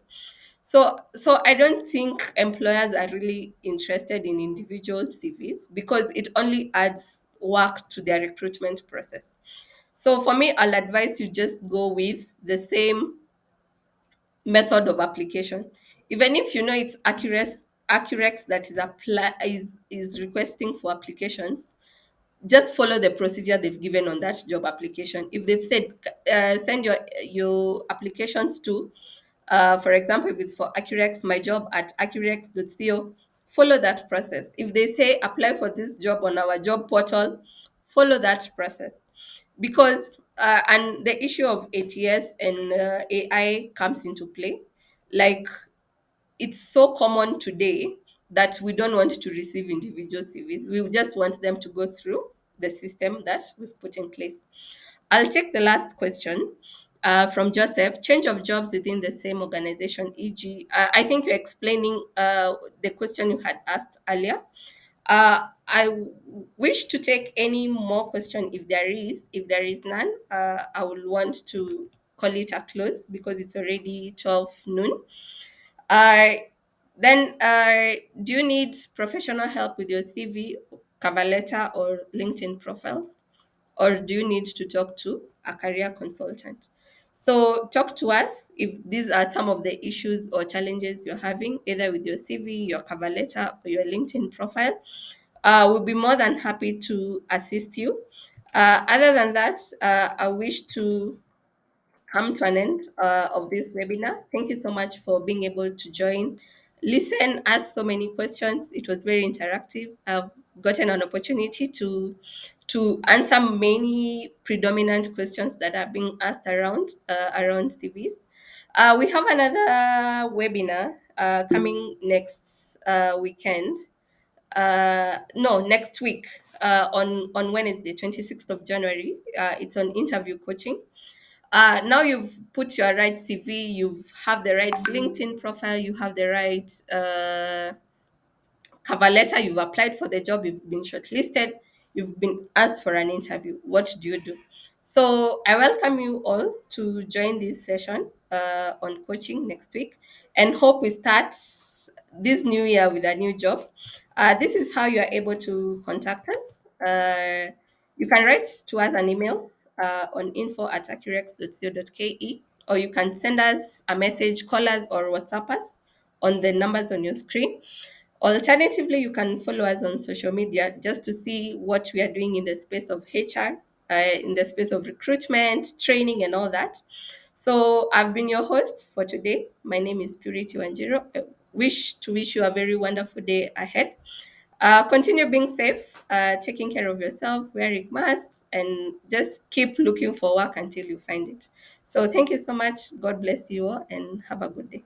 So I don't think employers are really interested in individual CVs because it only adds work to their recruitment process. So for me, I'll advise you just go with the same method of application. Even if you know it's accurate that is requesting for applications, just follow the procedure they've given on that job application. If they've said send your applications to, for example, if it's for Accurex, my job at accurex.co, follow that process. If they say apply for this job on our job portal, follow that process. Because and the issue of ATS and AI comes into play. Like, it's so common today that we don't want to receive individual CVs. We just want them to go through the system that we've put in place. I'll take the last question from Joseph. Change of jobs within the same organization, e.g., I think you're explaining the question you had asked earlier. Wish to take any more question if there is. If there is none, I will want to call it a close because it's already 12 noon. Uh, do you need professional help with your CV, cover letter, or LinkedIn profiles? Or do you need to talk to a career consultant? So, talk to us if these are some of the issues or challenges you're having, either with your CV, your cover letter, or your LinkedIn profile. We'll be more than happy to assist you. Other than that, I wish to come to an end of this webinar. Thank you so much for being able to join, listen, ask so many questions. It was very interactive. I've gotten an opportunity to answer many predominant questions that are being asked around CVs. We have another webinar coming next weekend. No, next week on Wednesday, 26th of January. It's on interview coaching. Now you've put your right CV, you have the right LinkedIn profile, you have the right cover letter, you've applied for the job, you've been shortlisted, you've been asked for an interview. What do you do? So I welcome you all to join this session on coaching next week and hope we start this new year with a new job. This is how you are able to contact us. You can write to us an email on info@accurex.co.ke, or you can send us a message, call us, or WhatsApp us on the numbers on your screen. Alternatively, you can follow us on social media just to see what we are doing in the space of HR, in the space of recruitment, training, and all that. So I've been your host for today. My name is Purity Wanjiro. I wish you a very wonderful day ahead. Continue being safe, taking care of yourself, wearing masks, and just keep looking for work until you find it. So thank you so much. God bless you all, and have a good day.